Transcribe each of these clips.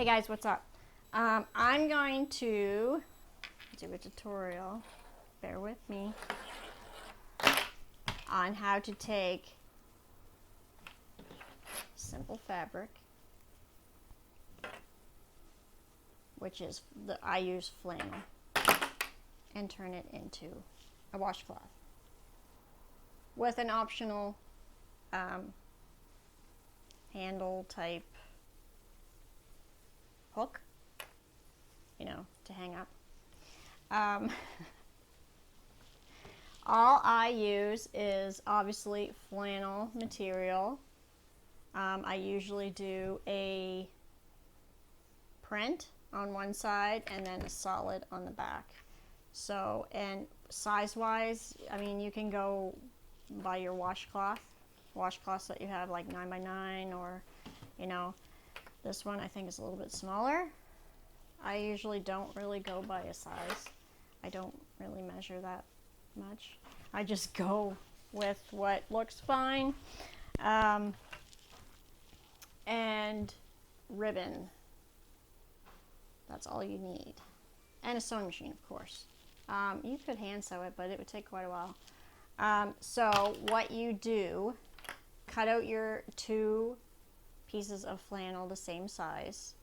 Hey guys, what's up? I'm going to do a tutorial, bear with me, on how to take simple fabric, which is, I use flannel, and turn it into a washcloth with an optional handle type hook, you know, to hang up. All I use is obviously flannel material. I usually do a print on one side and then a solid on the back. So, and size wise, I mean, you can go by your washcloths that you have, like 9x9, or, you know, this one I think is a little bit smaller. I usually don't really go by a size. I don't really measure that much. I just go with what looks fine. And ribbon. That's all you need. And a sewing machine, of course. You could hand sew it, but it would take quite a while. So what you do, cut out your 2 pieces of flannel the same size.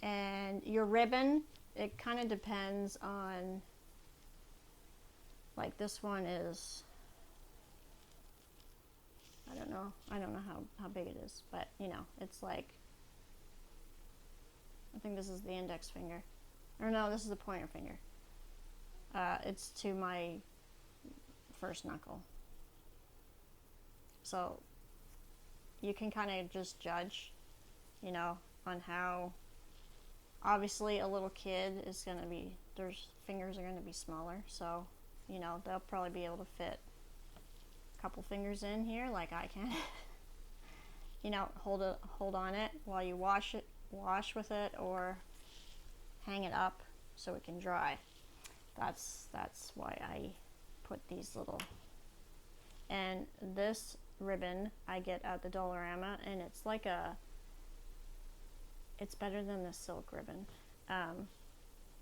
And your ribbon, it kind of depends on, like this one is, I don't know how big it is, but you know, it's like, I think this is the index finger, or no, this is the pointer finger. It's to my first knuckle. So you can kind of just judge, you know, on how, obviously a little kid is going to be, their fingers are going to be smaller, so, you know, they'll probably be able to fit a couple fingers in here like I can. You know, hold on it while you wash with it, or hang it up so it can dry. That's why I put these little. And this ribbon I get at the Dollarama, and it's like it's better than the silk ribbon.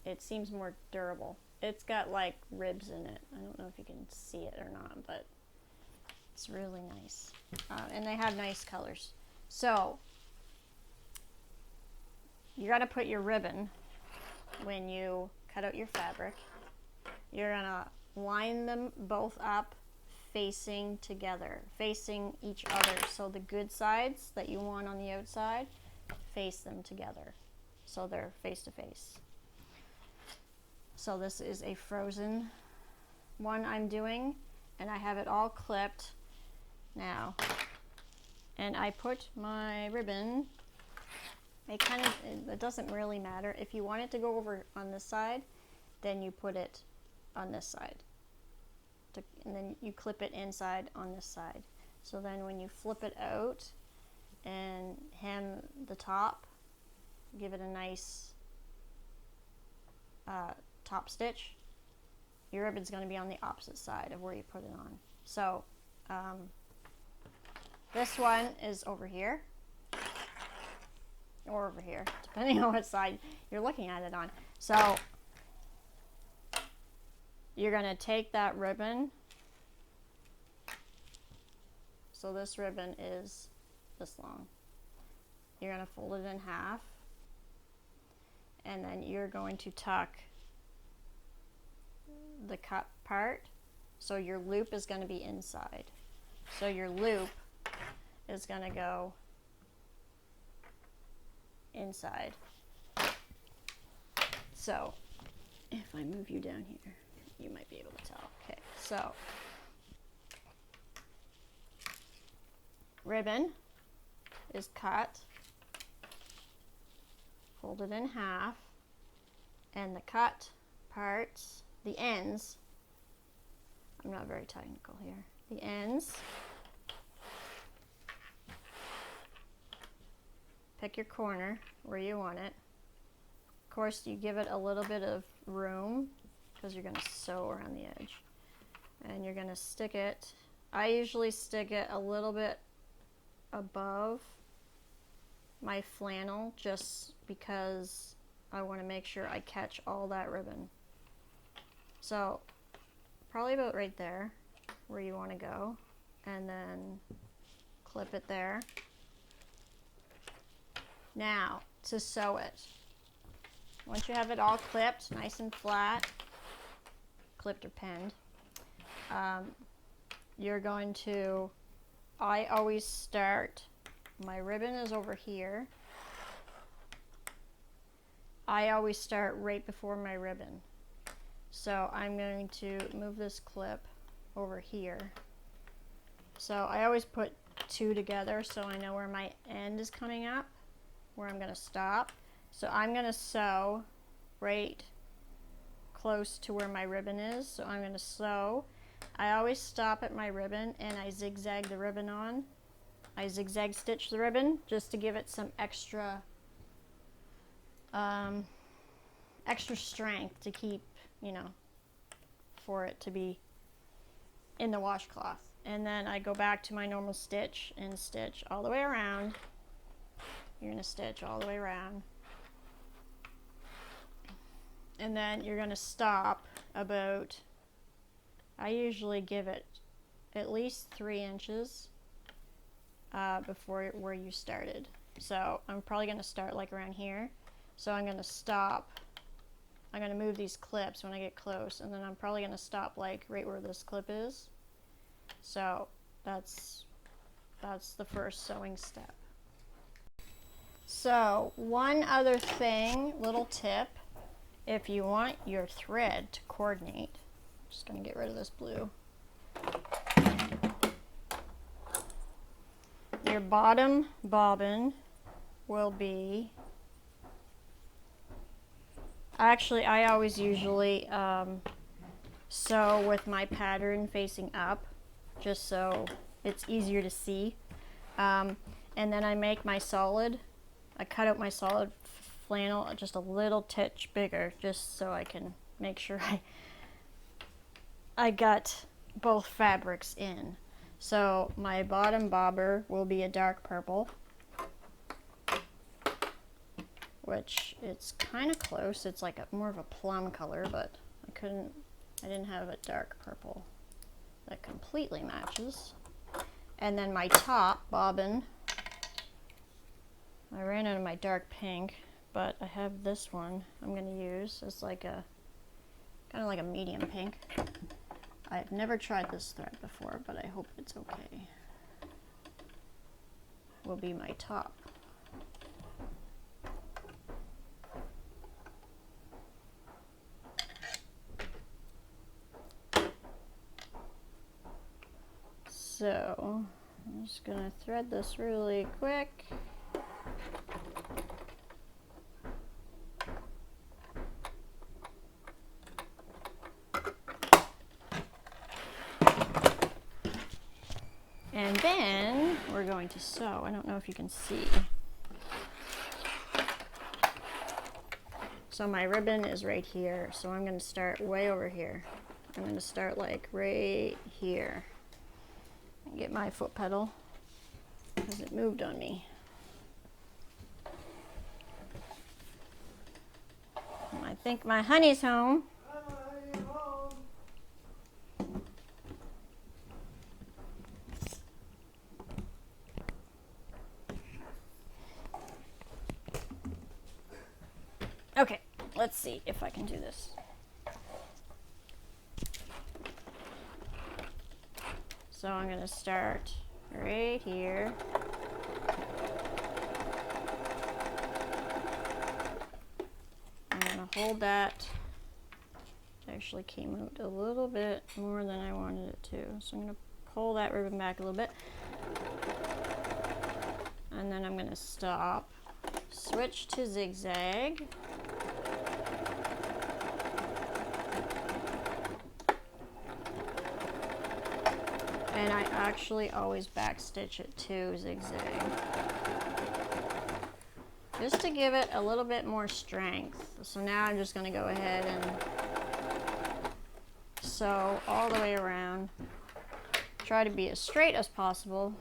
It seems more durable. It's got like ribs in it. I don't know if you can see it or not, but it's really nice. And they have nice colors. So you got to put your ribbon, when you cut out your fabric, you're going to line them both up facing together, facing each other. So the good sides that you want on the outside, face them together so they're face to face. So this is a frozen one I'm doing, and I have it all clipped now. And I put my ribbon, it doesn't really matter. If you want it to go over on this side, then you put it on this side. And then you clip it inside on this side. So then when you flip it out and hem the top, give it a nice top stitch, your ribbon's going to be on the opposite side of where you put it on. So this one is over here, or over here, depending on what side you're looking at it on. So you're going to take that ribbon. So this ribbon is this long. You're going to fold it in half, and then you're going to tuck the cut part, so your loop is going to be inside. So your loop is going to go inside. So if I move you down here, you might be able to tell. Okay, so ribbon is cut, folded in half, and the cut parts, the ends, I'm not very technical here, the ends, pick your corner where you want it. Of course, you give it a little bit of room because you're going to sew around the edge. And you're going to stick it, I usually stick it a little bit above my flannel just because I want to make sure I catch all that ribbon. So probably about right there where you want to go, and then clip it there. Now to sew it. Once you have it all clipped, nice and flat, clipped or pinned, you're going to, I always start, my ribbon is over here. I always start right before my ribbon. So I'm going to move this clip over here. So I always put two together so I know where my end is coming up, where I'm going to stop. So I'm going to sew right close to where my ribbon is. So I'm going to sew. I always stop at my ribbon and I zigzag the ribbon on. I zigzag stitch the ribbon just to give it some extra extra strength to keep, you know, for it to be in the washcloth. And then I go back to my normal stitch and stitch all the way around. You're going to stitch all the way around. And then you're going to stop about, I usually give it at least 3 inches before where you started. So I'm probably going to start like around here. So I'm going to stop. I'm going to move these clips when I get close, and then I'm probably going to stop like right where this clip is. So that's the first sewing step. So one other thing, little tip, if you want your thread to coordinate, I'm just going to get rid of this blue. Your bottom bobbin will be, actually I always usually sew with my pattern facing up, just so it's easier to see. And then I make my solid, I cut out my solid flannel just a little titch bigger, just so I can make sure I got both fabrics in. So my bottom bobber will be a dark purple, which it's kind of close. It's like more of a plum color, but I didn't have a dark purple that completely matches. And then my top bobbin, I ran out of my dark pink, but I have this one I'm going to use. It's like a kind of like a medium pink. I've never tried this thread before, but I hope it's okay. Will be my top. So I'm just gonna thread this really quick. And then we're going to sew. I don't know if you can see. So my ribbon is right here. So I'm going to start way over here. I'm going to start like right here. And get my foot pedal because it moved on me. I think my honey's home. Okay, let's see if I can do this. So I'm going to start right here. I'm going to hold that. It actually came out a little bit more than I wanted it to. So I'm going to pull that ribbon back a little bit. And then I'm going to stop. Switch to zigzag. And I actually always backstitch it to zigzag, just to give it a little bit more strength. So now I'm just going to go ahead and sew all the way around. Try to be as straight as possible.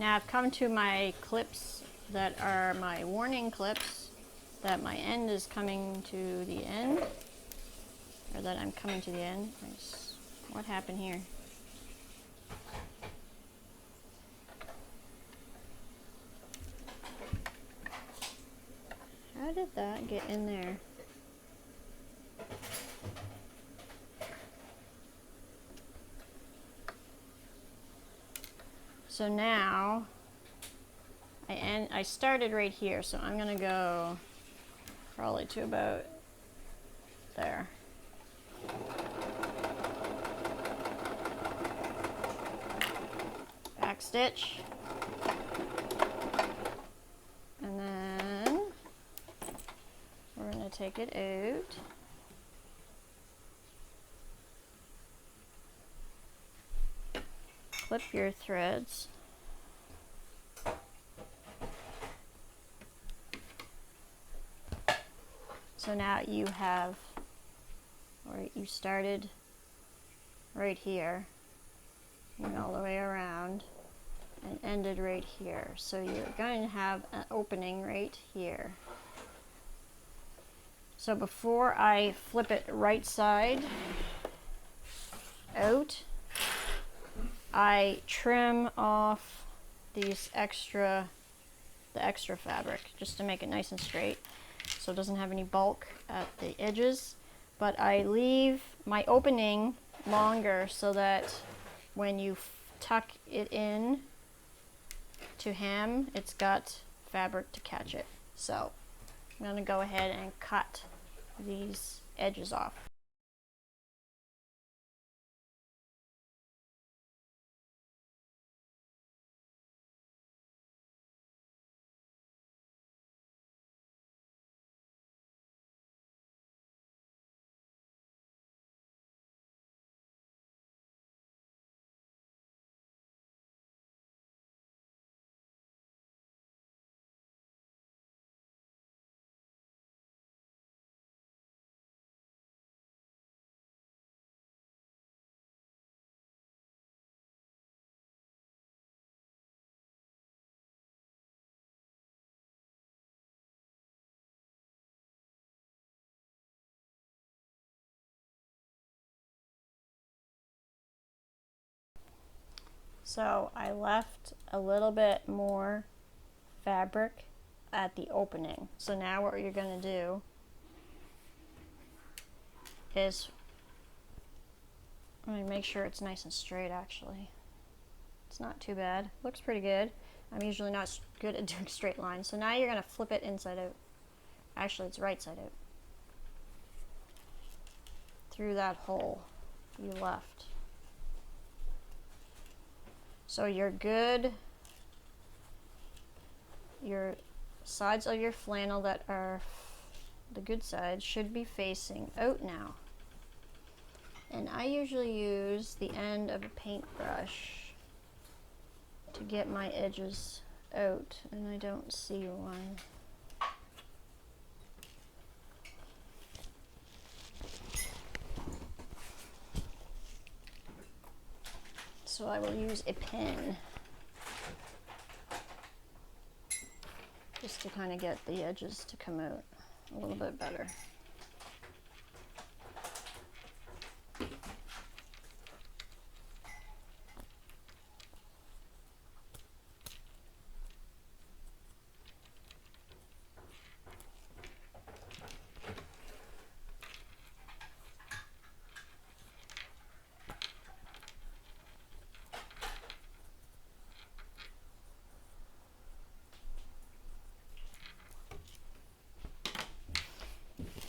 now I've come to my clips that are my warning clips, that my end is coming to the end, or that I'm coming to the end. What happened here? How did that get in there? So now I started right here, so I'm gonna go probably to about there. Back stitch, and then we're gonna take it out. Clip your threads. So now you have, or you started right here, went all the way around, and ended right here. So you're going to have an opening right here. So before I flip it right side out, I trim off these the extra fabric, just to make it nice and straight, so it doesn't have any bulk at the edges. But I leave my opening longer so that when you tuck it in to hem, it's got fabric to catch it. So I'm going to go ahead and cut these edges off. So I left a little bit more fabric at the opening. So now what you're going to do is, let me make sure it's nice and straight. Actually, it's not too bad. Looks pretty good. I'm usually not good at doing straight lines. So now you're going to flip it inside out. Actually, it's right side out. Through that hole you left. So you're good. Your sides of your flannel that are the good sides should be facing out now. And I usually use the end of a paintbrush to get my edges out, and I don't see one. So I will use a pen just to kind of get the edges to come out a little bit better.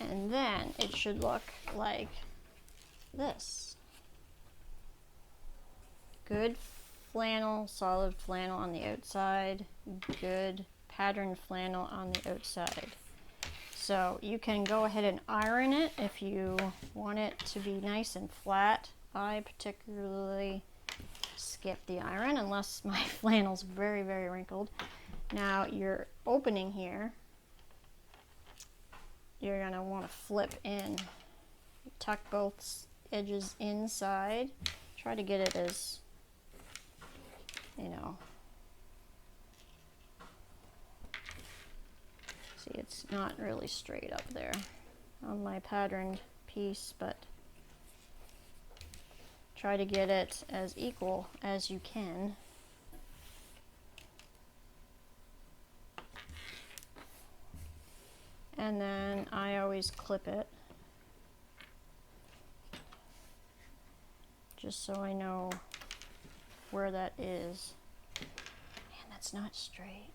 And then it should look like this. Good flannel, solid flannel on the outside, good patterned flannel on the outside. So you can go ahead and iron it if you want it to be nice and flat. I particularly skip the iron unless my flannel's very, very wrinkled. Now your opening here, you're going to want to flip in. Tuck both edges inside. Try to get it as, you know, See, it's not really straight up there on my patterned piece, but try to get it as equal as you can. And then I always clip it, just so I know where that is. Man, that's not straight.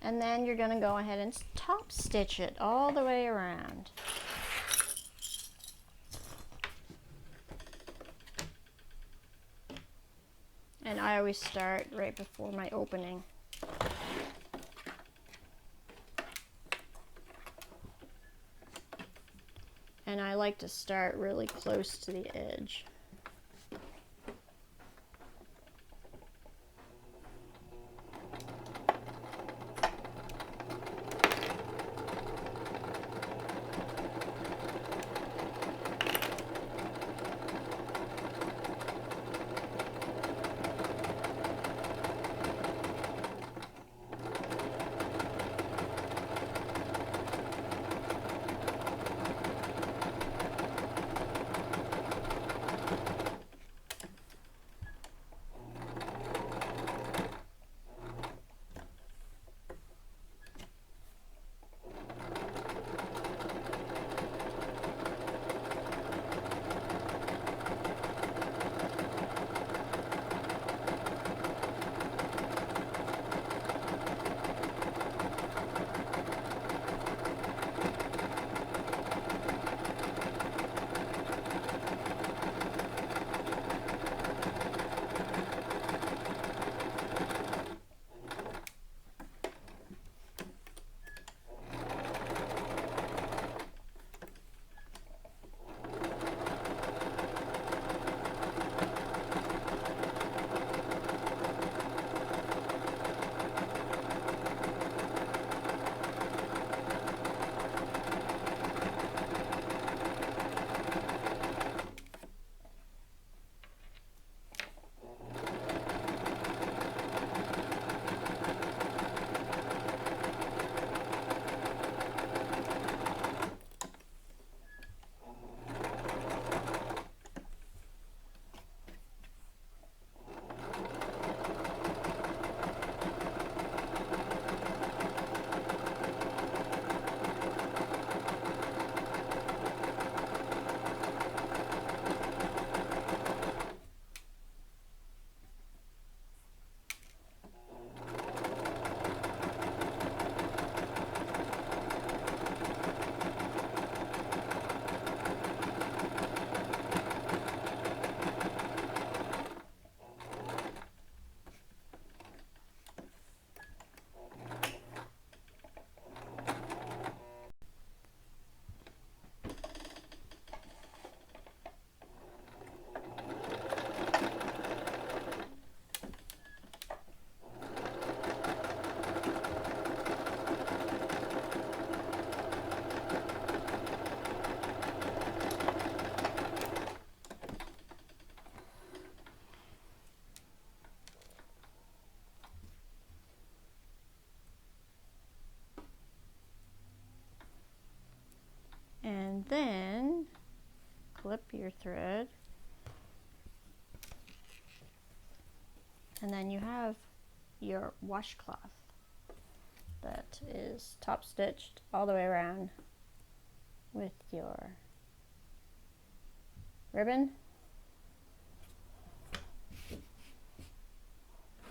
And then you're going to go ahead and top stitch it all the way around. And I always start right before my opening. And I like to start really close to the edge. And then clip your thread, and then you have your washcloth that is top stitched all the way around with your ribbon,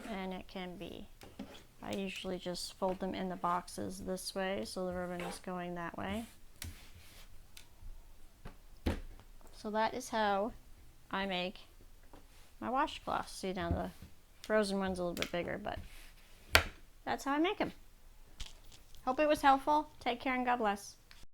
and it can be, I usually just fold them in the boxes this way so the ribbon is going that way. So that is how I make my washcloths. See, now the frozen one's a little bit bigger, but that's how I make them. Hope it was helpful. Take care and God bless.